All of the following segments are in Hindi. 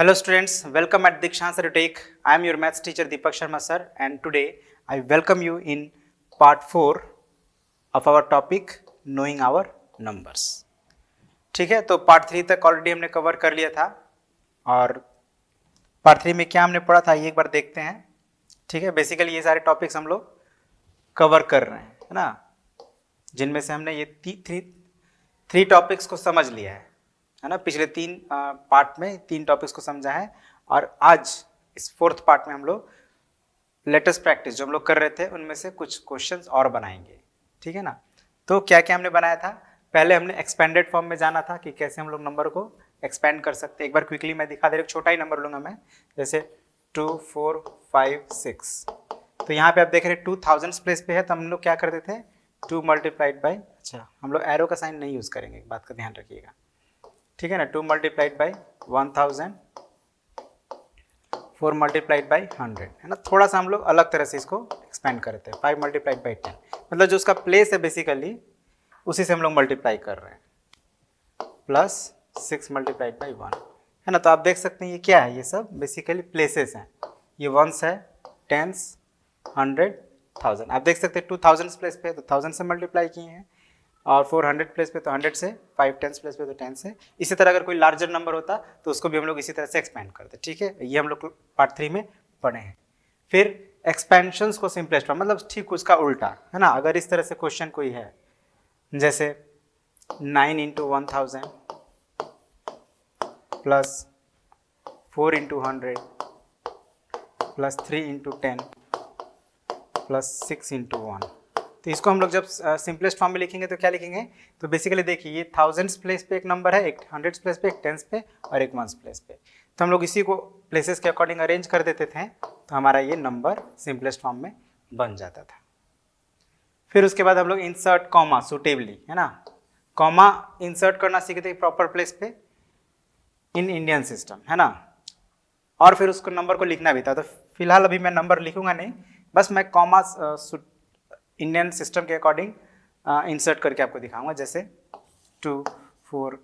Hello students, welcome at Dikshan Tech. I am your maths teacher Deepak Sharma sir and today I welcome you in part 4 of our topic knowing our numbers. ठीक है, तो पार्ट 3 तक ऑलरेडी हमने कवर कर लिया था और पार्ट 3 में क्या हमने पढ़ा था ये एक बार देखते हैं. ठीक है, बेसिकली ये सारे टॉपिक्स हम लोग कवर कर रहे हैं, है ना, जिनमें से हमने ये थ्री टॉपिक्स को समझ लिया है ना. पिछले 3 पार्ट में 3 टॉपिक्स को समझा है और आज इस 4th पार्ट में हम लोग लेटेस्ट प्रैक्टिस जो हम लोग कर रहे थे उनमें से कुछ क्वेश्चंस और बनाएंगे. ठीक है ना. तो क्या क्या हमने बनाया था, पहले हमने एक्सपेंडेड फॉर्म में जाना था कि कैसे हम लोग नंबर को एक्सपेंड कर सकते हैं. एक बार क्विकली मैं दिखा दे रहा हूँ, छोटा ही नंबर लूंगा मैं, जैसे 2 4 5 6. तो यहाँ पे आप देख रहे हैं 2000 प्लेस पे है, तो हम लोग क्या करते थे 2 मल्टीप्लाइड बाई, अच्छा हम लोग एरो का साइन नहीं यूज करेंगे, एक बात का ध्यान रखिएगा. ठीक है ना. 2 मल्टीप्लाइड बाई 1000, 4 मल्टीप्लाइड बाई 100, है ना. थोड़ा सा हम लोग अलग तरह से इसको एक्सपेंड करते हैं. 5 मल्टीप्लाइड बाई 10, मतलब जो उसका प्लेस है बेसिकली उसी से हम लोग मल्टीप्लाई कर रहे हैं, प्लस 6 मल्टीप्लाइड बाई 1, है ना. तो आप देख सकते हैं ये क्या है, ये सब बेसिकली प्लेसेस हैं. ये वंस है, टेंस, 100, 1000. आप देख सकते हैं 2000 प्लेस पे तो 1000 से मल्टीप्लाई किए हैं और 400 प्लेस पे तो 100 से, 5 टेंस प्लेस पे तो 10 से. इसी तरह अगर कोई लार्जर नंबर होता तो उसको भी हम लोग इसी तरह से एक्सपेंड करते. ठीक है, ये हम लोग पार्ट 3 में पढ़े हैं. फिर एक्सपेंशंस को सिंपलेस्ट फॉर्म, मतलब ठीक उसका उल्टा, है ना. अगर इस तरह से क्वेश्चन कोई है जैसे 9 into 1000 plus 4 into 100 plus 3 into 10 plus 6 into 1, तो इसको हम लोग जब सिंपलेस्ट फॉर्म में लिखेंगे तो क्या लिखेंगे, तो बेसिकली देखिए ये 1000 प्लेस पे एक नंबर है, एक 100 प्लेस पे, एक 10 पे और एक 1 प्लेस पे. तो हम लोग इसी को प्लेसेस के अकॉर्डिंग अरेंज कर देते थे तो हमारा ये नंबर सिंपलेस्ट फॉर्म में बन जाता था. फिर उसके बाद हम लोग इंसर्ट कॉमा सुटेबली, है ना, कॉमा इंसर्ट करना सीखे थे प्रॉपर प्लेस पे इन इंडियन सिस्टम, है ना. और फिर उसको नंबर को लिखना भी था. तो फिलहाल अभी मैं नंबर लिखूंगा नहीं, बस मैं कॉमा इंडियन सिस्टम के अकॉर्डिंग इंसर्ट करके आपको दिखाऊंगा. जैसे 2 4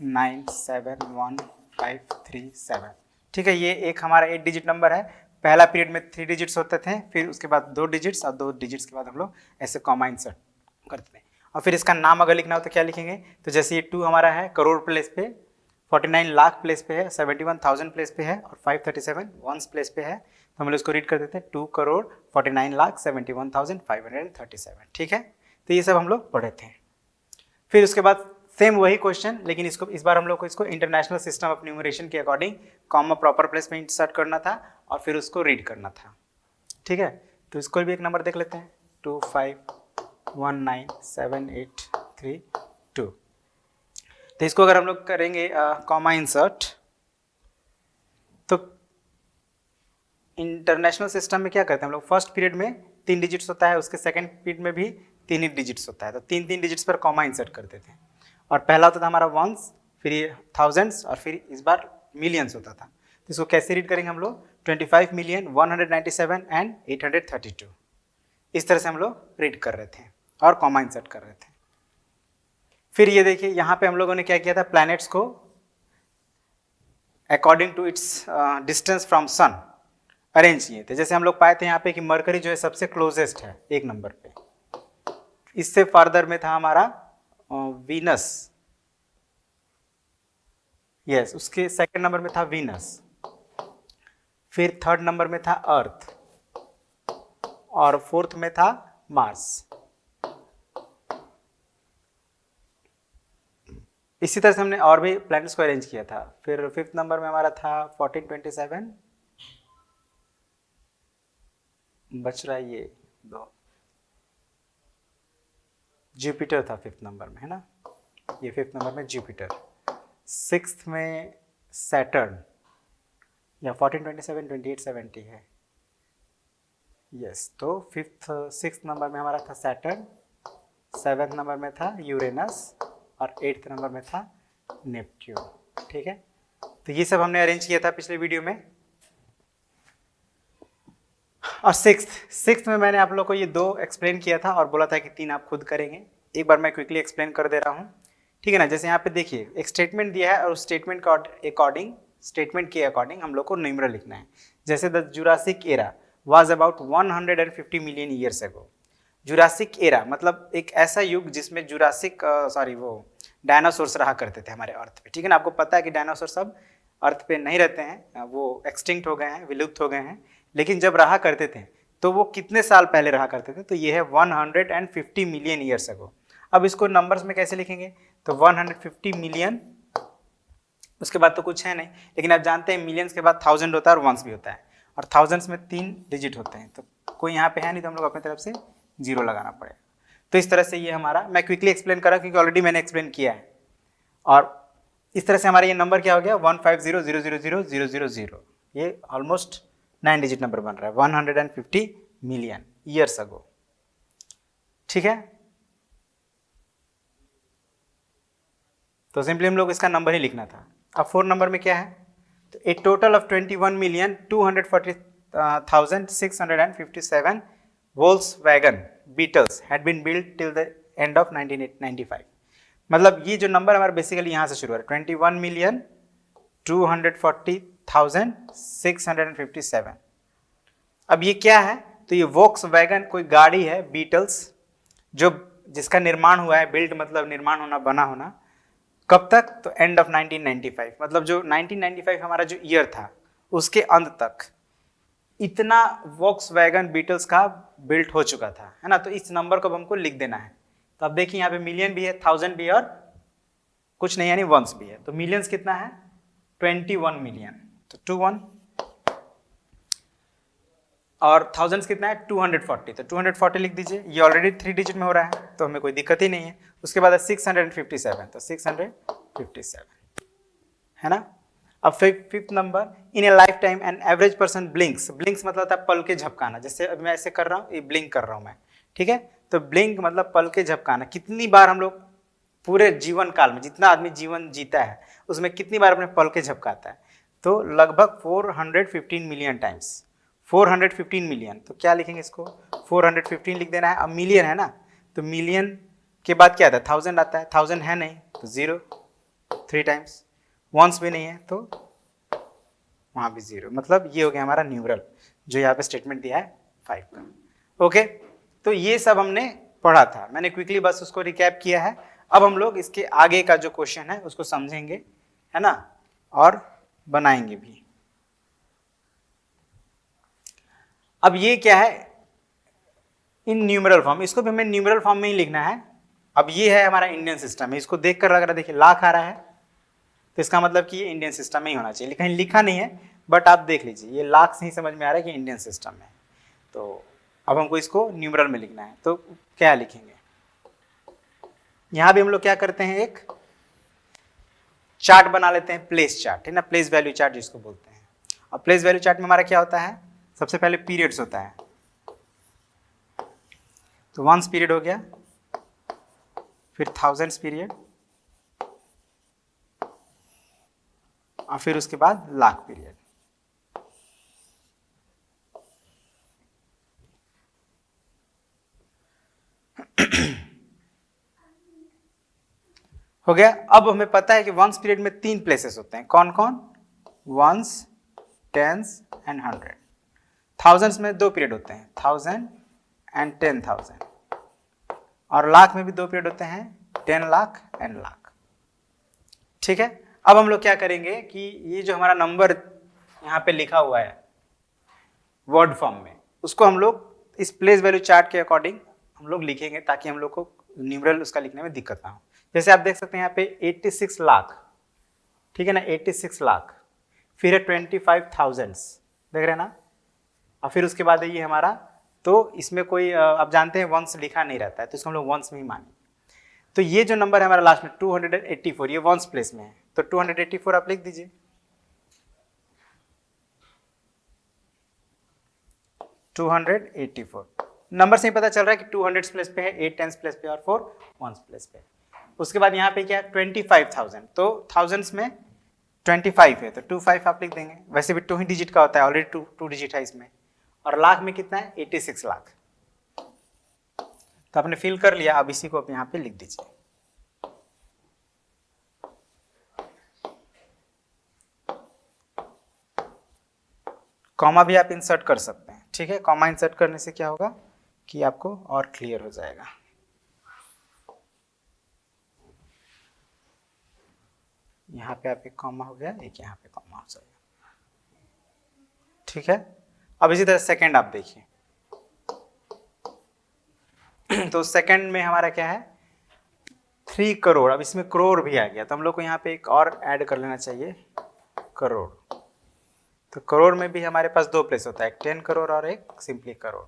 9 7 1 5 3 7. ठीक है, ये एक हमारा 8 डिजिट नंबर है. पहला पीरियड में 3 डिजिट्स होते थे, फिर उसके बाद 2 डिजिट्स और 2 डिजिट्स के बाद हम लोग ऐसे कॉमा इंसर्ट करते हैं. और फिर इसका नाम अगर लिखना हो तो क्या लिखेंगे, तो जैसे ये 2 हमारा है करोड़ प्लेस पे, 49 लाख प्लेस पे है, 71,000 प्लेस पे है और 537 वंस प्लेस पे है, तो हम लोग इसको रीड कर देते हैं 2 करोड़ 49 लाख 71,537. ठीक है, तो ये सब हम लोग पढ़े थे. फिर उसके बाद सेम वही क्वेश्चन, लेकिन इसको इस बार हम लोग को इसको इंटरनेशनल सिस्टम ऑफ न्यूमरेशन के अकॉर्डिंग कॉमा प्रॉपर प्लेस में इंसर्ट करना था और फिर उसको रीड करना था. ठीक है, तो इसको भी एक नंबर देख लेते हैं, 2 5 1 9 7 8 3 2. तो इसको अगर हम लोग करेंगे कॉमा इंसर्ट, तो इंटरनेशनल सिस्टम में क्या करते हैं हम लोग, फर्स्ट पीरियड में 3 डिजिट्स होता है, उसके सेकंड पीरियड में भी 3 ही डिजिट्स होता है, तो 3 डिजिट्स पर कॉमा इंसर्ट करते थे. और पहला होता था हमारा वंस, फिर ये थाउजेंड्स और फिर इस बार मिलियंस होता था. तो इसको कैसे रीड करेंगे हम लोग, 25,197 एंड 832. इस तरह से हम लोग रीड कर रहे थे और कॉमा इंसर्ट कर रहे थे. फिर ये देखिए यहाँ पे हम लोगों ने क्या किया था, प्लैनेट्स को according to its distance from sun arrange किए थे. जैसे हम लोग पाए थे यहाँ पे कि मरकरी जो है सबसे क्लोजेस्ट है एक नंबर पे, इससे फर्दर में था हमारा वीनस, यस, उसके सेकंड नंबर में था वीनस, फिर थर्ड नंबर में था अर्थ और फोर्थ में था मार्स. इसी तरह से हमने और भी प्लैनेट्स को अरेंज किया था. फिर फिफ्थ नंबर में हमारा था 1427, बच रहा है ये 2, जुपिटर था फिफ्थ नंबर में, है ना, ये फिफ्थ नंबर में जुपिटर. सिक्स्थ में सैटर्न, या 1427 2870 है, यस. तो सिक्स्थ नंबर में हमारा था सैटर्न, सेवेंथ नंबर में था यूरेनस और 8th नंबर में था नेपट्यून. ठीक है, तो ये सब हमने अरेंज किया था पिछले वीडियो में. और सिक्स्थ में मैंने आप लोग को ये 2 एक्सप्लेन किया था और बोला था कि 3 आप खुद करेंगे. एक बार मैं क्विकली एक्सप्लेन कर दे रहा हूँ. ठीक है ना, जैसे यहाँ पे देखिए एक स्टेटमेंट दिया है और उस स्टेटमेंट के अकॉर्डिंग स्टेटमेंट के अकॉर्डिंग हम लोग को न्यूमरल लिखना है। जैसे the Jurassic era was about 150 million years ago. Jurassic era मतलब एक ऐसा युग जिसमें जुरासिक वो डायनासोर्स रहा करते थे हमारे अर्थ पे, ठीक है ना। आपको पता है कि डायनासोर सब अर्थ पे नहीं रहते हैं, वो एक्सटिंक्ट हो गए हैं, विलुप्त हो गए हैं, लेकिन जब रहा करते थे तो वो कितने साल पहले रहा करते थे, तो ये है 150 मिलियन ईयर्स अगो। अब इसको नंबर्स में कैसे लिखेंगे, तो 150 मिलियन, उसके बाद तो कुछ है नहीं, लेकिन आप जानते हैं मिलियंस के बाद 1000 होता है और वंस भी होता है, और थाउजेंड्स में 3 डिजिट होते हैं, तो कोई यहाँ पे है नहीं, तो हम लोग अपनी तरफ से 0 लगाना पड़ेगा। तो इस तरह से ये हमारा, मैं क्विकली एक्सप्लेन कर रहा हूँ क्योंकि ऑलरेडी मैंने एक्सप्लेन किया है। और इस तरह से हमारा ये नंबर क्या हो गया 150000000, ये ऑलमोस्ट 9 डिजिट नंबर बन रहा है, 150 मिलियन ईयर्स अगो, ठीक है। तो सिंपली हम लोग इसका नंबर ही लिखना था। अब 4 नंबर में क्या है, तो a total of 21,240,657 Volkswagen Beetles had been built till the end of 1995। मतलब ये जो नंबर हमारा बेसिकली यहाँ से शुरू हो रहा है 21,240,657। अब ये क्या है, तो ये वोक्सवैगन कोई गाड़ी है बीटल्स, जो जिसका निर्माण हुआ है, बिल्ट मतलब निर्माण होना, बना होना, कब तक, तो एंड ऑफ 1995, मतलब जो 1995 हमारा जो ईयर था उसके अंत तक इतना वोक्सवैगन बीटल्स का बिल्ट हो चुका था, है ना। तो इस नंबर को हमको लिख देना है। तो अब देखिए यहाँ पे मिलियन भी है, 1000 भी है, और कुछ नहीं यानी वंस भी है। तो मिलियंस कितना है 21 मिलियन, तो 21, और थाउजेंड्स कितना है 240, तो 240 लिख दीजिए, ये ऑलरेडी 3 डिजिट में हो रहा है तो हमें कोई दिक्कत ही नहीं है। उसके बाद 657, तो 657 है ना। अब fifth number, in A life time an average person blinks, blinks मतलब होता है पल के झपकाना, जैसे अब मैं ऐसे कर रहा हूँ, ये ब्लिंक कर रहा हूँ मैं, ठीक है। तो ब्लिंक मतलब पल के झपकाना, कितनी बार हम लोग पूरे जीवन काल में, जितना आदमी जीवन जीता है उसमें कितनी बार अपने पल के झपकाता है, तो लगभग 415 मिलियन टाइम्स, 415 मिलियन। तो क्या लिखेंगे इसको, 415 लिख देना है। अब मिलियन है ना, तो मिलियन के बाद क्या आता है 1000 आता है, 1000 है नहीं तो 0, 3 टाइम्स, वंस भी नहीं है तो वहाँ भी 0, मतलब ये हो गया हमारा न्यूमरल जो यहाँ पे स्टेटमेंट दिया है 5 का। ओके, तो ये सब हमने पढ़ा था, मैंने क्विकली बस उसको रिकैप किया है। अब हम लोग इसके आगे का जो क्वेश्चन है उसको समझेंगे, है ना, और बनाएंगे भी। अब ये क्या है, इन न्यूमरल फॉर्म, इसको भी हमें न्यूमरल फॉर्म में ही लिखना है। अब ये है हमारा इंडियन सिस्टम है, इसको देख कर लग रहा है, देखिए लाख आ रहा है, तो इसका मतलब कि ये इंडियन सिस्टम में ही होना चाहिए, कहीं लिखा नहीं है, बट आप देख लीजिए ये लाख से ही समझ में आ रहा है कि इंडियन सिस्टम है। तो अब हमको इसको न्यूमरल में लिखना है, तो क्या लिखेंगे, यहां भी हम लोग क्या करते हैं, एक चार्ट बना लेते हैं, प्लेस चार्ट, है ना, प्लेस वैल्यू चार्ट जिसको बोलते हैं। और प्लेस वैल्यू चार्ट में हमारा क्या होता है, सबसे पहले पीरियड्स होता है, तो वंस पीरियड हो गया, फिर थाउजेंड्स पीरियड, और फिर उसके बाद लाख पीरियड। हो गया। अब हमें पता है कि वंस पीरियड में 3 प्लेसेस होते हैं, कौन कौन, वंस, टेंस एंड 100। थाउजेंड्स में 2 पीरियड होते हैं, 1000 एंड 10,000, और लाख में भी 2 पीरियड होते हैं, 10 लाख एंड लाख, ठीक है। अब हम लोग क्या करेंगे कि ये जो हमारा नंबर यहाँ पे लिखा हुआ है वर्ड फॉर्म में, उसको हम लोग इस प्लेस वैल्यू चार्ट के अकॉर्डिंग हम लोग लिखेंगे, ताकि हम लोग को न्यूमरल उसका लिखने में दिक्कत ना हो। जैसे आप देख सकते हैं यहाँ पे 86 लाख, ठीक है ना, 86 लाख, फिर है 25,000, देख रहे हैं ना, और फिर उसके बाद ये हमारा, तो इसमें कोई आप जानते हैं वंस लिखा नहीं रहता है, तो इसको हम लोग वंस में ही मानेंगे। तो ये जो नंबर है हमारा लास्ट में 284, ये वंस प्लेस में है, तो 284 आप लिख दीजिए। नंबर से ही पता चल रहा है कि 200 प्लेस पे है, 8 टेंस प्लेस पे और 4 वंस प्लेस पे। उसके बाद यहाँ पे क्या है 25,000, तो थाउजेंड्स में 25 है, तो 25 आप लिख देंगे, वैसे भी 2 ही डिजिट का होता है, ऑलरेडी 2 डिजिट है इसमें। और लाख में कितना है 86 लाख, तो आपने फिल कर लिया। अब इसी को आप यहाँ पे लिख दीजिए। कॉमा भी आप इंसर्ट कर सकते हैं, ठीक है। कॉमा इंसर्ट करने से क्या होगा कि आपको और क्लियर हो जाएगा। यहाँ पे आप एक कॉमा हो गया, एक यहाँ पे कॉमा हो जाएगा, ठीक है। अब इसी तरह सेकंड आप देखिए तो सेकंड में हमारा क्या है 3 करोड़। अब इसमें करोड़ भी आ गया तो हम लोग को यहाँ पे एक और ऐड कर लेना चाहिए करोड़। तो करोड़ में भी हमारे पास 2 प्लेस होता है, एक 10 करोड़ और एक सिंपली करोड़।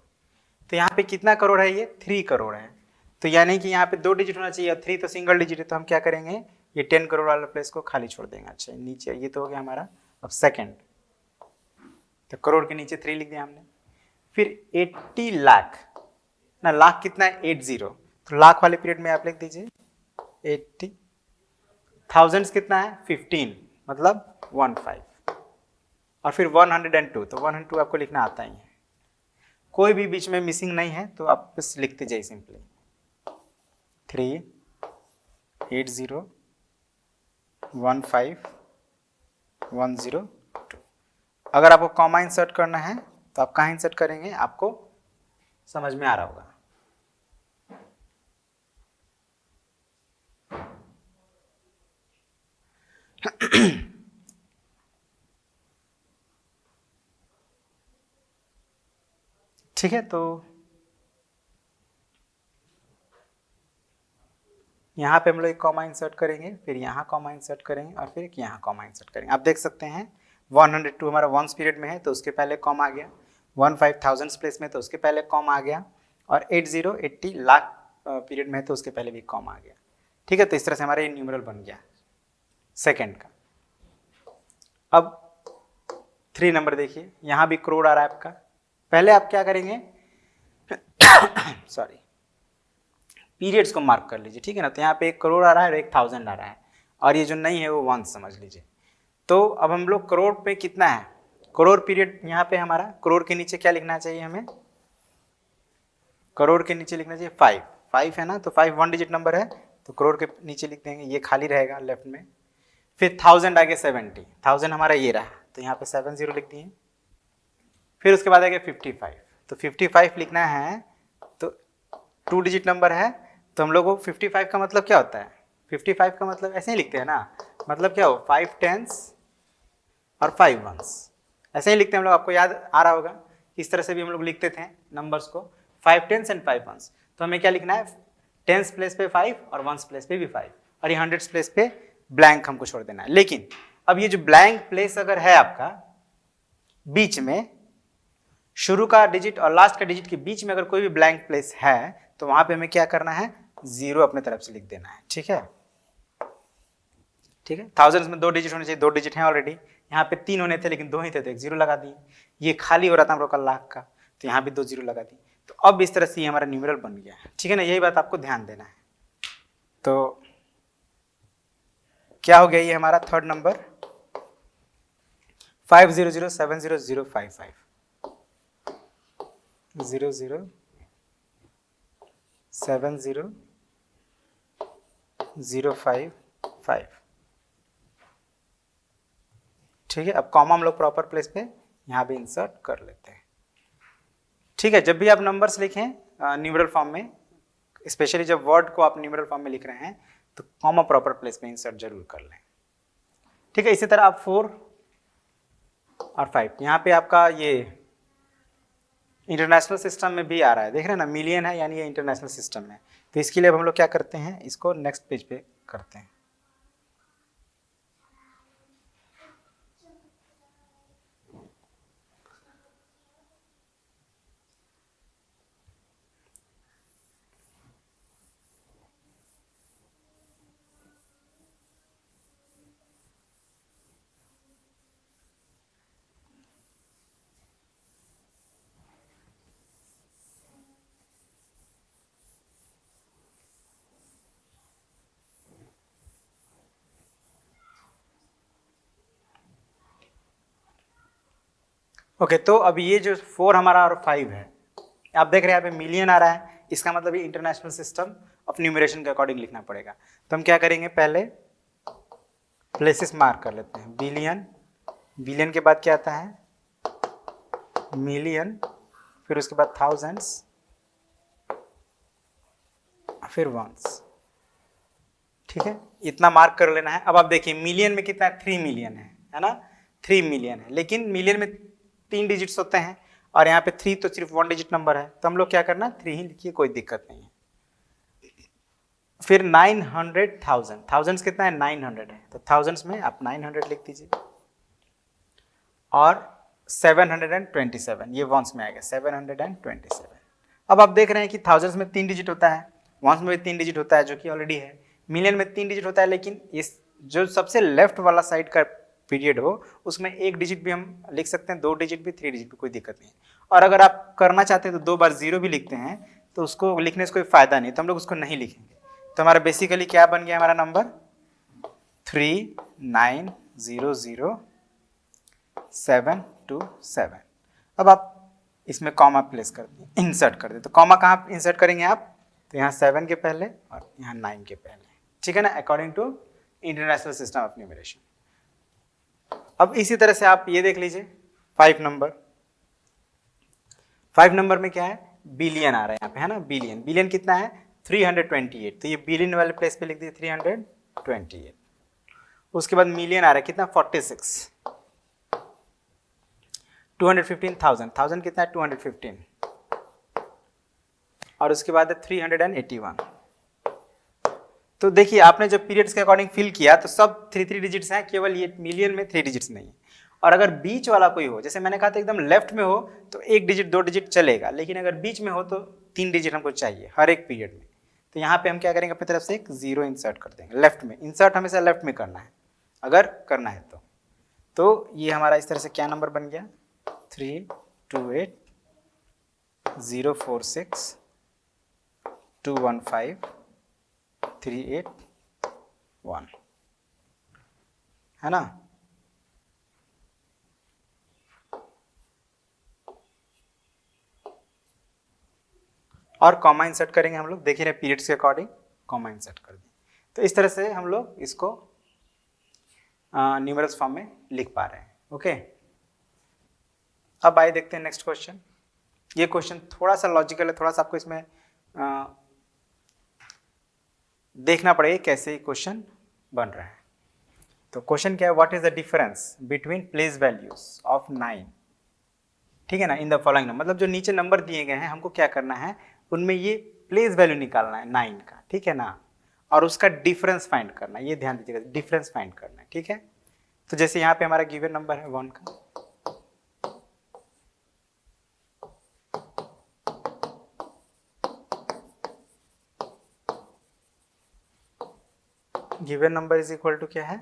तो यहाँ पे कितना करोड़ है, ये 3 करोड़ है। तो यानी कि यहाँ पे 2 डिजिट होना चाहिए, 3 तो सिंगल डिजिट है, तो हम क्या करेंगे ये 10 करोड़ वाला प्लेस को खाली छोड़ देंगे। अच्छा नीचे ये तो हो गया हमारा। अब सेकंड, तो करोड़ के नीचे 3 लिख दिया हमने। फिर 80 लाख ना, लाख कितना है 80, तो लाख वाले पीरियड में आप लिख दीजिए 80। थाउजेंड्स कितना है 15 मतलब 15। और फिर 102, तो 102 आपको लिखना आता ही है, कोई भी बीच में मिसिंग नहीं है, तो आप बस लिखते जाइए सिंपली 3 80 15 102। अगर आपको कॉमा इंसर्ट करना है तो आप कहाँ इंसर्ट करेंगे, आपको समझ में आ रहा होगा। ठीक है, तो यहाँ पे हम लोग एक कॉमा इंसर्ट करेंगे, फिर यहाँ कॉमा इंसर्ट करेंगे और फिर यहाँ कॉमा इंसर्ट करेंगे। आप देख सकते हैं 102 हमारा वंस पीरियड में है तो उसके पहले कॉमा आ गया, 15 थाउजेंड्स प्लेस में तो उसके पहले कॉमा आ गया, और 80 लाख पीरियड में है तो उसके पहले भी कॉमा आ गया। ठीक है, तो इस तरह से हमारा ये न्यूमरल बन गया सेकेंड का। अब 3 नंबर देखिए, यहाँ भी करोड़ आ रहा है आपका। पहले आप क्या करेंगे सॉरी, पीरियड्स को मार्क कर लीजिए, ठीक है ना। तो यहाँ पे 1 करोड़ आ रहा है और 1000 आ रहा है, और ये जो नहीं है वो 1 समझ लीजिए। तो अब हम लोग करोड़ पे कितना है, करोड़ पीरियड यहाँ पे हमारा, करोड़ के नीचे क्या लिखना चाहिए हमें, करोड़ के नीचे लिखना चाहिए 5 है ना। तो 5 1 डिजिट नंबर है, तो करोड़ के नीचे लिख देंगे, ये खाली रहेगा लेफ्ट में। फिर 1000 आगे 70, 1000 हमारा ये रहा, तो यहाँ पे 70 लिख दिए। फिर उसके बाद आगे 55, तो 55 लिखना है, तो 2 डिजिट नंबर है, तो हम लोग को 55 का मतलब क्या होता है, 55 का मतलब ऐसे ही लिखते हैं ना, मतलब क्या हो 5 10s और 5 1s, ऐसे ही लिखते हैं हम लोग। आपको याद आ रहा होगा इस तरह से भी हम लोग लिखते थे नंबर्स को, 5 10s एंड 5 1s। तो हमें क्या लिखना है, 10s प्लेस पे 5 और 1s प्लेस पे भी 5, और ये 100s प्लेस पे ब्लैंक हमको छोड़ देना है। लेकिन अब ये जो ब्लैंक प्लेस अगर है आपका बीच में, शुरू का डिजिट और लास्ट का डिजिट के बीच में अगर कोई भी ब्लैंक प्लेस है, तो वहां पे हमें क्या करना है, 0 अपने तरफ से लिख देना है। ठीक है, ठीक है। थाउजेंड्स में 2 डिजिट होने चाहिए, 2 डिजिट हैं ऑलरेडी, यहाँ पे 3 होने थे लेकिन 2 ही थे तो 1 0 लगा दिए। ये खाली हो रहा था हम लोग का लाख का, तो यहाँ भी 2 0 लगा दी। तो अब इस तरह से ये हमारा न्यूमेरल बन गया है, ठीक है ना। यही बात आपको ध्यान देना है। तो क्या हो गया ये हमारा थर्ड नंबर 500700550 0070055। ठीक है, अब कॉमा हम लोग प्रॉपर प्लेस पे यहाँ भी इंसर्ट कर लेते हैं। ठीक है, जब भी आप नंबर्स लिखें न्यूमरल फॉर्म में, स्पेशली जब वर्ड को आप न्यूमरल फॉर्म में लिख रहे हैं, तो कॉमा प्रॉपर प्लेस पे इंसर्ट जरूर कर लें। ठीक है, इसी तरह आप 4 और 5, यहाँ पे आपका ये इंटरनेशनल सिस्टम में भी आ रहा है, देख रहे हैं ना, मिलियन है यानी ये इंटरनेशनल सिस्टम है। तो इसके लिए अब हम लोग क्या करते हैं, इसको नेक्स्ट पेज पे करते हैं। ओके, तो अब ये जो 4 हमारा और 5 है, आप देख रहे हैं यहाँ पे मिलियन आ रहा है, इसका मतलब ये इंटरनेशनल सिस्टम ऑफ न्यूमरेशन के अकॉर्डिंग लिखना पड़ेगा। तो हम क्या करेंगे, पहले प्लेसेस मार्क कर लेते हैं। बिलियन, बिलियन के बाद क्या आता है मिलियन, फिर उसके बाद थाउजेंड्स, फिर वंस। ठीक है, इतना मार्क कर लेना है। अब आप देखिए मिलियन में कितना है, 3 मिलियन है ना, 3 मिलियन है, लेकिन मिलियन में 3 डिजिट्स होते हैं और यहाँ पे 3 तो सिर्फ 1 डिजिट नंबर है, तो हम लोग क्या करना, 3 ही लिखिए, कोई दिक्कत नहीं है। फिर 900,000, थाउजेंड्स कितना है, 900 है, तो थाउजेंड्स में आप 900 लिख दीजिए। और 727, ये वंस में आएगा 727। अब आप देख रहे हैं कि थाउजेंड्स में 3 डिजिट होता है, वंस में भी 3 डिजिट होता है, जो कि ऑलरेडी है। मिलियन में 3 डिजिट होता है, लेकिन इस जो सबसे लेफ्ट वाला साइड का पीरियड हो उसमें 1 डिजिट भी हम लिख सकते हैं, 2 डिजिट भी, 3 डिजिट भी, कोई दिक्कत नहीं। और अगर आप करना चाहते हैं तो 2 बार 0 भी लिखते हैं, तो उसको लिखने से कोई फायदा नहीं, तो हम लोग उसको नहीं लिखेंगे। तो हमारा बेसिकली क्या बन गया, हमारा नंबर 3900,727। अब आप इसमें कॉमा प्लेस कर दें, इंसर्ट कर दें, तो कॉमा कहाँ इंसर्ट करेंगे आप, तो यहाँ 7 के पहले और यहाँ 9 के पहले, ठीक है ना, according to international system of numeration. अब इसी तरह से आप ये देख लीजिए 5 नंबर, 5 नंबर में क्या है, बिलियन आ रहा है यहाँ पे, है ना, बिलियन, बिलियन कितना है, 328, तो ये बिलियन वाले प्लेस पे लिख दीजिए 328। उसके बाद मिलियन आ रहा है कितना, 46, 215,000, थाउजेंड कितना है, 215, और उसके बाद है 381। तो देखिए आपने जब पीरियड्स के अकॉर्डिंग फिल किया तो सब 3 डिजिट्स हैं, केवल ये मिलियन में 3 डिजिट्स नहीं है। और अगर बीच वाला कोई हो, जैसे मैंने कहा था एकदम लेफ्ट में हो तो 1 डिजिट 2 डिजिट चलेगा, लेकिन अगर बीच में हो तो 3 डिजिट हमको चाहिए हर एक पीरियड में। तो यहाँ पे हम क्या करेंगे, अपनी तरफ से एक 0 इंसर्ट कर देंगे लेफ्ट में। इंसर्ट हमेशा लेफ्ट में करना है अगर करना है तो ये हमारा इस तरह से क्या नंबर बन गया, 328,046,215,381, है ना। और कॉमा इंसर्ट करेंगे हम लोग, देखिए पीरियड्स के अकॉर्डिंग कॉमा इंसर्ट कर दें। तो इस तरह से हम लोग इसको न्यूमरल्स फॉर्म में लिख पा रहे हैं। ओके, अब आइए देखते हैं नेक्स्ट क्वेश्चन। ये क्वेश्चन थोड़ा सा लॉजिकल है, थोड़ा सा आपको इसमें देखना पड़ेगा कैसे ये क्वेश्चन बन रहा है। तो क्वेश्चन क्या है, what is the difference between place values of 9, ठीक है ना, इन द फॉलोइंग नंबर, मतलब जो नीचे नंबर दिए गए हैं हमको क्या करना है, उनमें ये प्लेस वैल्यू निकालना है 9 का, ठीक है ना, और उसका डिफरेंस फाइंड करना है, ये ध्यान दीजिएगा, डिफरेंस फाइंड करना है, ठीक है। तो जैसे यहाँ पे हमारा गिवन नंबर है 1 का, given number is equal to क्या है,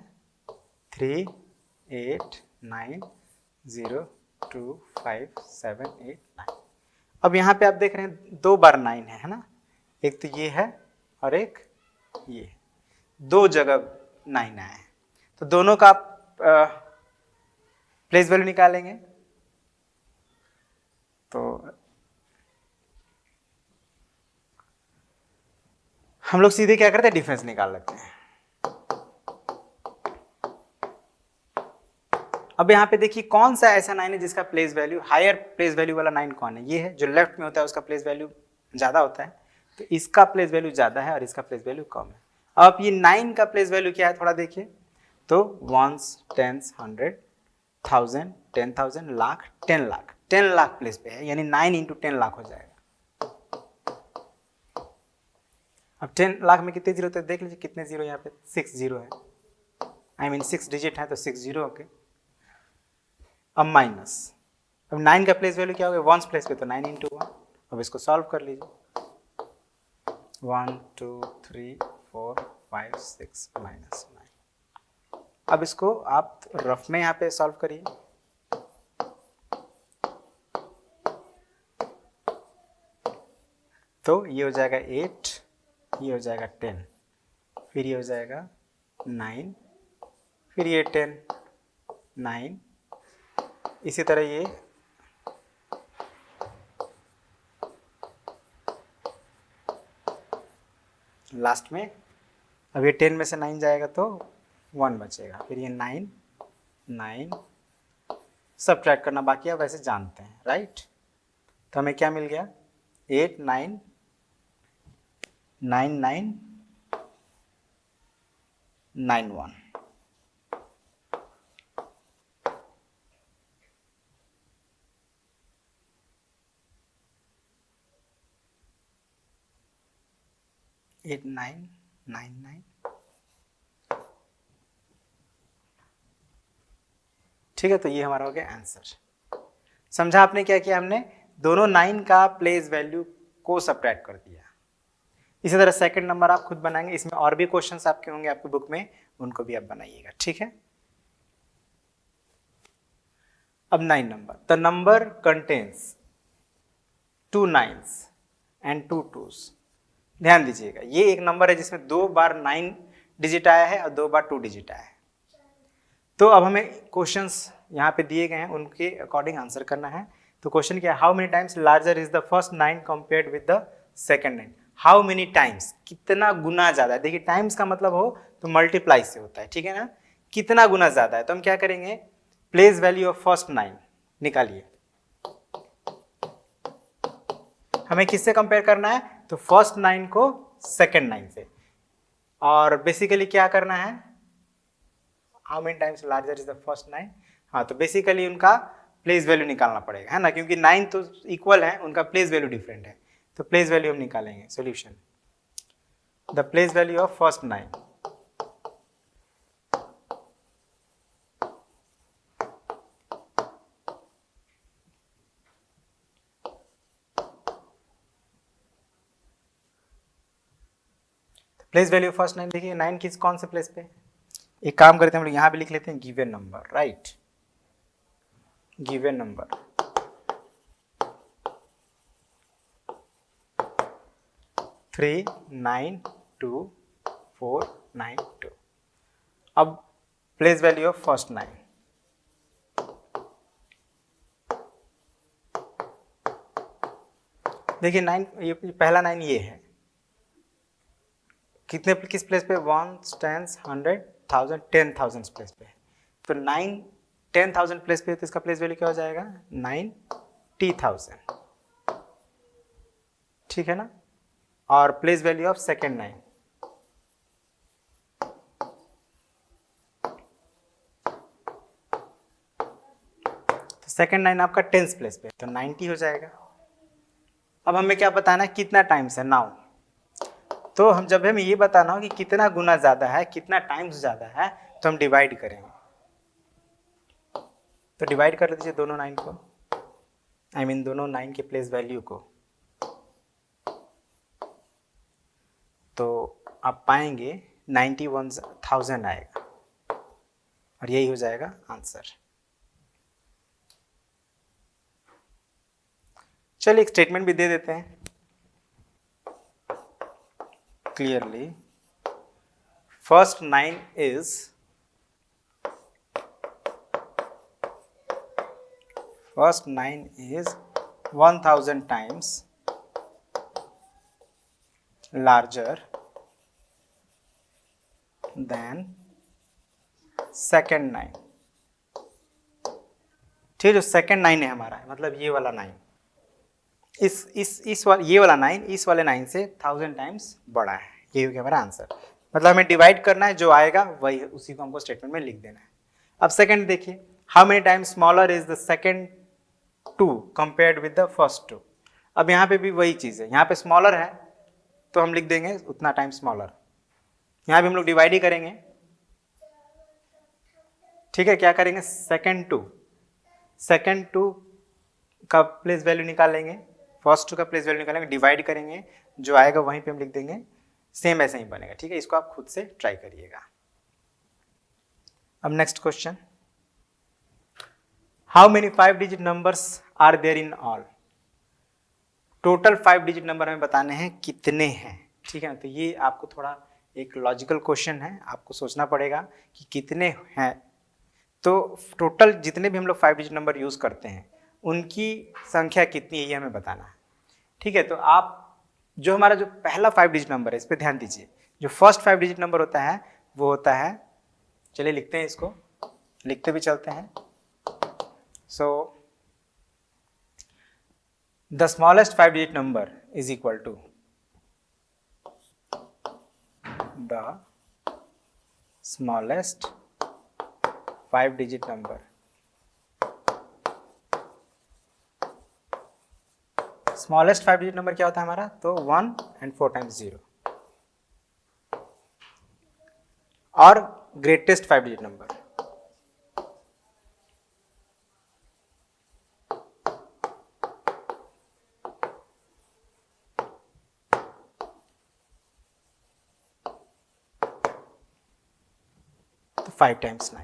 389025789। अब यहाँ पे आप देख रहे हैं 2 बार 9 है ना, एक तो ये है और एक ये, 2 जगह 9 आया है, तो दोनों का आप प्लेस वैल्यू निकालेंगे। तो हम लोग सीधे क्या करते हैं, डिफरेंस निकाल लेते हैं। अब यहाँ पे देखिए कौन सा ऐसा 9 है जिसका place value, higher place value वाला 9 कौन है, ये है, जो लेफ्ट में होता है उसका प्लेस वैल्यू ज़्यादा होता है, तो इसका प्लेस वैल्यू ज़्यादा है और इसका प्लेस वैल्यू कम है। अब ये 9 का प्लेस वैल्यू क्या है, थोड़ा देखिए, तो ones, tens, 100, 1000, 10,000, lakh, 10 lakh, 10 lakh place पे है, यानी 9 इंटू 10 लाख हो जाएगा। अब 10 लाख में कितने जीरो होते हैं, देख लीजिए कितने जीरो यहाँ पे, 6 जीरो है, आई मीन 6 डिजिट है, तो 6 जीरो ओके। अब माइनस, अब 9 का प्लेस वैल्यू क्या हो गया, वंस प्लेस पे, तो 9 इंटू 1। अब इसको सॉल्व कर लीजिए, 1 2 3 4 5 6 माइनस 9। अब इसको आप रफ में यहाँ पे सॉल्व करिए, तो ये हो जाएगा 8, ये हो जाएगा 10, फिर ये हो जाएगा 9, फिर ये 10, 9, इसी तरह ये लास्ट में, अब ये 10 में से 9 जाएगा तो 1 बचेगा, फिर ये 9, 9 सब ट्रैक करना बाकी है, वैसे जानते हैं। राइट। तो हमें क्या मिल गया 899991। Eight nine nine nine. ठीक है, तो ये हमारा हो गया आंसर। समझा आपने क्या किया? हमने दोनों 9 का प्लेस वैल्यू को सब्ट्रैक्ट कर दिया। इसी तरह सेकंड नंबर आप खुद बनाएंगे, इसमें और भी क्वेश्चंस आपके होंगे आपकी बुक में, उनको भी आप बनाइएगा। ठीक है। अब 9 number, the number contains 2 9s and 2 2s। ध्यान दीजिएगा, ये एक नंबर है जिसमें 2 बार 9 डिजिट आया है और 2 बार 2 डिजिट आया है। तो अब हमें क्वेश्चंस यहाँ पे दिए गए हैं, उनके अकॉर्डिंग आंसर करना है। तो क्वेश्चन क्या है? How many times larger is the first 9 compared with the second 9? How many times, कितना गुना ज्यादा है। देखिए टाइम्स का मतलब हो तो मल्टीप्लाई से होता है, ठीक है ना। कितना गुना ज्यादा है, तो हम क्या करेंगे, प्लेस वैल्यू ऑफ फर्स्ट 9 निकालिए। हमें किससे कंपेयर करना है? तो फर्स्ट 9 को सेकंड 9 से। और बेसिकली क्या करना है, how many times larger is the first 9। हाँ, तो बेसिकली उनका प्लेस वैल्यू निकालना पड़ेगा, है ना, क्योंकि 9 तो इक्वल है, उनका प्लेस वैल्यू डिफरेंट है। तो प्लेस वैल्यू हम निकालेंगे। Solution, the place value of first 9। Place value of first 9 देखिए 9 किस कौन से प्लेस पे। एक काम करते हैं हम लोग यहां पे लिख लेते हैं given number, right. Given number 392,492। अब प्लेस वैल्यू ऑफ फर्स्ट 9, देखिए 9, ये पहला 9 ये है, कितने किस प्लेस पे? 1 10 100 1000 10,000 प्लेस पे। तो 9 10,000 प्लेस पे, तो इसका प्लेस वैल्यू क्या हो जाएगा? 90,000, ठीक है ना। और प्लेस वैल्यू ऑफ सेकेंड 9, तो सेकेंड 9 आपका 10th प्लेस पे, तो 90 हो जाएगा। अब हमें क्या बताना है, कितना टाइम्स है नाउ। तो हम जब हमें ये बताना हो कि कितना गुना ज्यादा है, कितना टाइम्स ज्यादा है, तो हम डिवाइड करेंगे। तो डिवाइड कर दीजिए दोनों 9 को, आई मीन दोनों 9 के प्लेस वैल्यू को। तो आप पाएंगे 91,000 आएगा, और यही हो जाएगा आंसर। चलिए एक स्टेटमेंट भी दे देते हैं clearly. First 9 is first 9 is 1000 times larger than second 9। ठीक है, जो सेकंड 9 है हमारा, मतलब ये वाला 9, ये वाला 9 इस वाले 9 से 1000 टाइम्स बड़ा है। ये हो गया हमारा आंसर। मतलब हमें डिवाइड करना है, जो आएगा वही, उसी को हमको स्टेटमेंट में लिख देना है। अब सेकंड देखिए, how many times smaller is the second 2 compared with the first 2। अब यहाँ पे भी वही चीज है, यहाँ पे स्मॉलर है तो हम लिख देंगे उतना टाइम स्मॉलर। यहाँ भी हम लोग डिवाइड ही करेंगे, ठीक है। क्या करेंगे, सेकंड 2 का प्लेस वैल्यू निकालेंगे, फर्स्ट 2 का प्लेस वैल्यू निकालेंगे, डिवाइड करेंगे, जो आएगा वहीं पे हम लिख देंगे। सेम ऐसे ही बनेगा, ठीक है। इसको आप खुद से ट्राई करिएगा। अब next question, how many 5 digit numbers are there in all. Total 5 digit number हमें बताने हैं कितने हैं, ठीक है। तो ये आपको थोड़ा एक लॉजिकल क्वेश्चन है, आपको सोचना पड़ेगा कि कितने हैं। तो टोटल जितने भी हम लोग 5 डिजिट नंबर यूज करते हैं उनकी संख्या कितनी है, ये हमें बताना है, ठीक है। तो आप जो हमारा जो पहला 5 डिजिट नंबर है इस पर ध्यान दीजिए। जो फर्स्ट 5 डिजिट नंबर होता है वो होता है, चलिए लिखते हैं, इसको लिखते भी चलते हैं। So the smallest 5 digit number is equal to the smallest 5 digit number. Smallest 5 digit number क्या होता है हमारा? तो 1 and 4 times 0 और ग्रेटेस्ट 5 डिजिट नंबर। तो 5 times 9,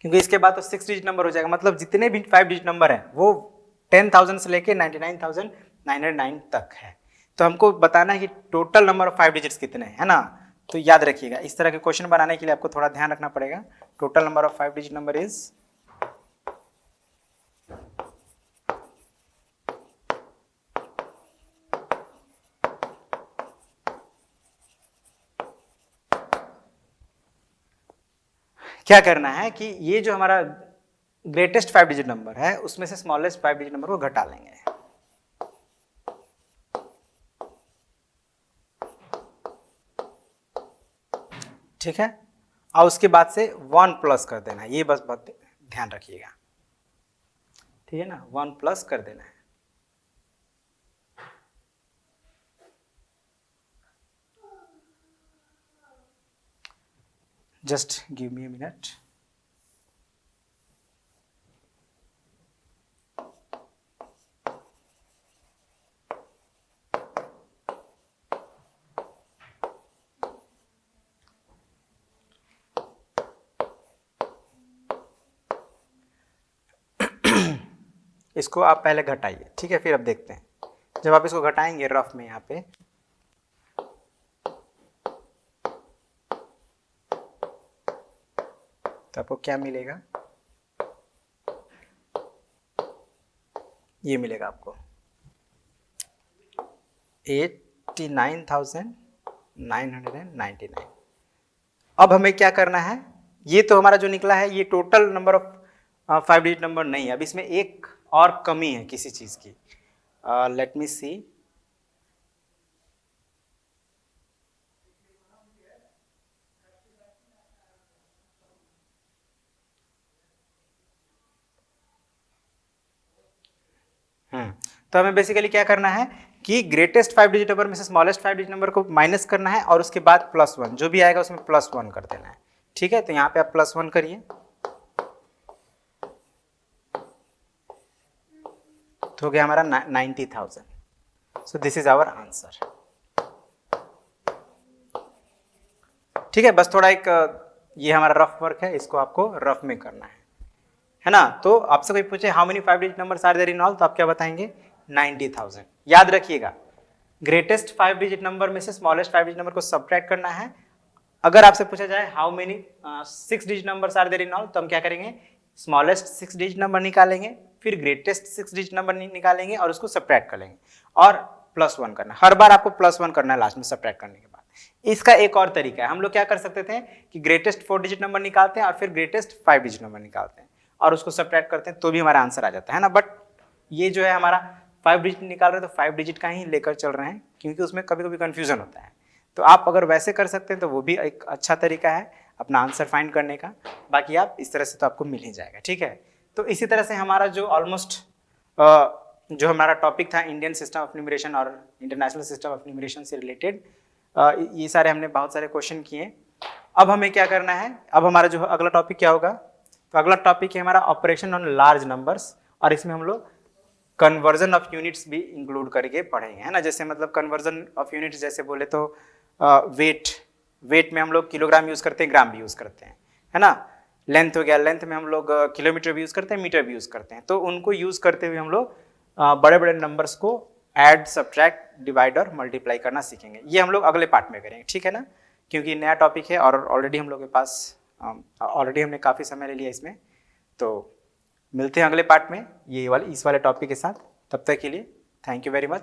क्योंकि इसके बाद तो 6 डिजिट नंबर हो जाएगा। मतलब जितने भी 5 डिजिट नंबर हैं वो 10,000 से लेके 99,909 तक है। तो हमको बताना है कि टोटल नंबर ऑफ 5 डिजिट्स कितने हैं, है ना। तो याद रखिएगा, इस तरह के क्वेश्चन बनाने के लिए आपको थोड़ा ध्यान रखना पड़ेगा। Total number of 5 digit number is क्या करना है कि ये जो हमारा ग्रेटेस्ट 5 डिजिट नंबर है उसमें से स्मॉलेस्ट 5 डिजिट नंबर को घटा लेंगे। ठीक है, और उसके बाद से 1 प्लस कर देना है, ये बस बात ध्यान रखिएगा। ठीक है ना, 1 प्लस कर देना है। Just give me a minute. इसको आप पहले घटाइए, ठीक है, फिर अब देखते हैं। जब आप इसको घटाएंगे रफ में यहाँ पे, तो आपको क्या मिलेगा? ये मिलेगा आपको 89,999। अब हमें क्या करना है? ये तो हमारा जो निकला है ये total number of 5 digit number नहीं है। अब इसमें एक और कमी है किसी चीज की। लेट मी सी। तो हमें बेसिकली क्या करना है कि ग्रेटेस्ट 5 डिजिट नंबर में से स्मॉलेस्ट 5 डिजिट नंबर को माइनस करना है और उसके बाद +1 जो भी आएगा उसमें +1 कर देना है। ठीक है, तो यहाँ पे आप +1 करिए, तो हो गया हमारा 90,000। So this is our answer. ठीक है, बस थोड़ा एक ये हमारा रफ वर्क है, इसको आपको रफ में करना है ना। तो आपसे कोई पूछे how many 5 digit numbers are there in all, तो आप क्या बताएंगे? 90,000। याद रखिएगा, ग्रेटेस्ट 5 डिजिट नंबर में से स्मॉलेस्ट 5 डिजिट नंबर को सब्ट्रैक्ट करना है। अगर आपसे पूछा जाए how many 6 digit numbers are there in all, तो हम क्या करेंगे? स्मॉलेस्ट 6 डिजिट नंबर निकालेंगे, फिर ग्रेटेस्ट 6 डिजिट नंबर निकालेंगे और उसको सब्ट्रैक्ट कर लेंगे और +1 करना। हर बार आपको +1 करना है लास्ट में सब्ट्रैक्ट करने के बाद। इसका एक और तरीका है, हम लोग क्या कर सकते थे कि ग्रेटेस्ट 4 डिजिट नंबर निकालते हैं और फिर ग्रेटेस्ट 5 डिजिट नंबर निकालते हैं और उसको सब्ट्रैक्ट करते हैं, तो भी हमारा आंसर आ जाता है ना। बट ये जो है हमारा 5 डिजिट निकाल रहे हैं तो 5 डिजिट का ही लेकर चल रहे हैं, क्योंकि उसमें कभी कभी कंफ्यूजन होता है। तो आप अगर वैसे कर सकते हैं तो वो भी एक अच्छा तरीका है अपना आंसर फाइंड करने का। बाकी आप इस तरह से तो आपको मिल ही जाएगा। ठीक है, तो इसी तरह से हमारा जो ऑलमोस्ट जो हमारा टॉपिक था इंडियन सिस्टम ऑफ न्यूमरेशन और इंटरनेशनल सिस्टम ऑफ न्यूमरेशन से रिलेटेड, ये सारे हमने बहुत सारे क्वेश्चन किए। अब हमें क्या करना है? अब हमारा जो अगला टॉपिक क्या होगा? तो अगला टॉपिक है हमारा ऑपरेशन ऑन लार्ज नंबर्स, और इसमें हम लोग कन्वर्जन ऑफ यूनिट्स भी इंक्लूड करके पढ़ेंगे, है ना। जैसे मतलब कन्वर्जन ऑफ यूनिट्स जैसे बोले तो वेट में हम लोग किलोग्राम यूज करते हैं, ग्राम भी यूज करते हैं, है ना। लेंथ हो गया, लेंथ में हम लोग किलोमीटर भी यूज करते हैं, मीटर भी यूज करते हैं। तो उनको यूज करते हुए हम लोग बड़े बड़े नंबर्स को ऐड, सब्ट्रैक्ट, डिवाइड और मल्टीप्लाई करना सीखेंगे। ये हम लोग अगले पार्ट में करेंगे, ठीक है ना, क्योंकि नया टॉपिक है और ऑलरेडी हम लोग के पास ऑलरेडी हमने काफ़ी समय ले लिया इसमें। तो मिलते हैं अगले पार्ट में इस वाले टॉपिक के साथ। तब तक के लिए थैंक यू वेरी मच।